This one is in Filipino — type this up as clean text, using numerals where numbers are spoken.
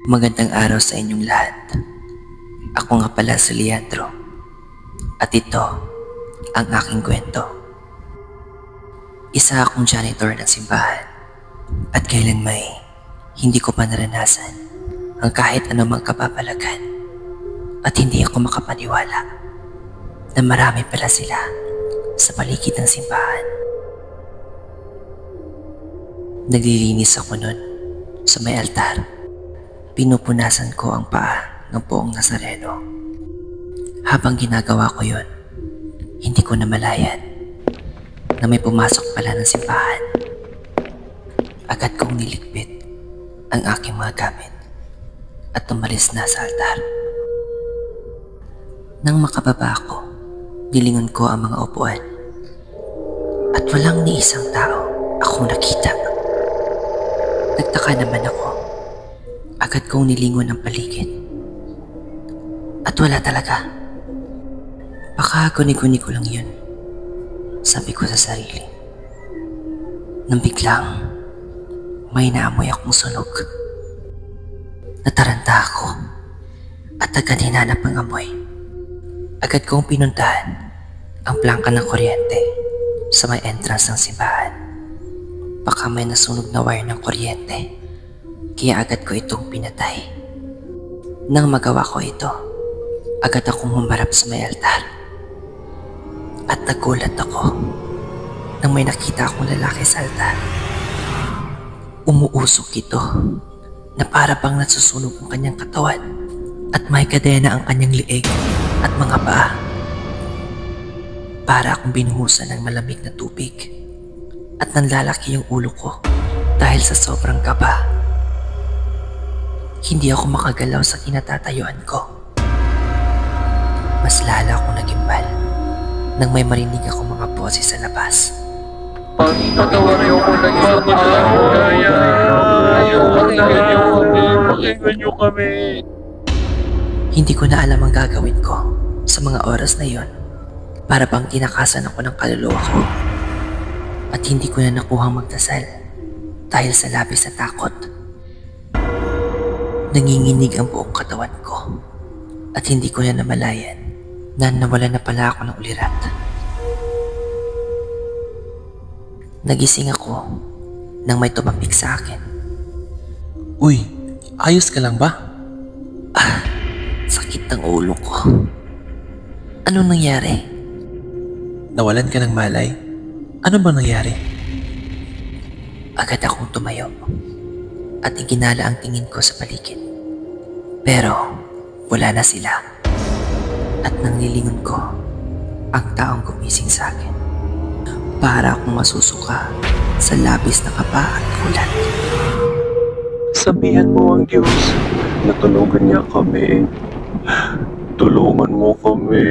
Magandang araw sa inyong lahat. Ako nga pala si Leandro. At ito ang aking kwento. Isa akong janitor ng simbahan. At kailanmay, hindi ko pa naranasan ang kahit anumang kapapalagan. At hindi ako makapaniwala na marami pala sila sa paligid ng simbahan. Naglilinis ako nun sa may altar. Pinupunasan ko ang paa ng poong Nazareno. Habang ginagawa ko yon, hindi ko namalayan na may pumasok pala ng simbahan. Agad kong niligpit ang aking mga gamit at tumalis na sa altar. Nang makababa ako, nilingon ko ang mga upuan at walang ni isang tao akong nakita. Nagtaka naman ako. Agad kong nilingon ang paligid. At wala talaga. Baka guni-guni ko lang yun, sabi ko sa sarili. Nang biglang, may naamoy akong sunog. Nataranta ako at agad hinanap ang amoy. Agad kong pinuntahan ang plangka ng kuryente sa may entrance ng simbahan. Baka may nasunog na wire ng kuryente. Kaya agad ko itong pinatay. Nang magawa ko ito, agad akong humarap sa may altar. At nagulat ako nang may nakita akong lalaki sa altar. Umuusok ito na para bang nasusunog ang kanyang katawan at may kadena ang kanyang liig at mga paa. Para akong binuhusan ng malamig na tubig at nanlalaki yung ulo ko dahil sa sobrang kaba. Hindi ako makagalaw sa kinatatayuan ko. Mas lala akong nagimbal nang may marinig ako mga boses sa labas. Patawarin ko na yung pakinggan nyo kami. Hindi ko na alam ang gagawin ko sa mga oras na yon. Para bang tinakasan ako ng kaluluwa ko. At hindi ko na nakuhang magdasal dahil sa labis na takot. Nanginginig ang buong katawan ko at hindi ko na namalayan na nawala na pala ako ng ulirat. Nagising ako nang may tumapik sa akin. Uy, ayos ka lang ba? Sakit ng ulo ko. Anong nangyari? Nawalan ka ng malay? Ano bang nangyari? Agad akong tumayo at iginala ang tingin ko sa paligid. Pero wala na sila. At nang nilingon ko ang taong gumising sa akin. Para akong masusuka sa labis na kaba at kulat. Sabihan mo ang Diyos na tulungan niya kami. Tulungan mo kami.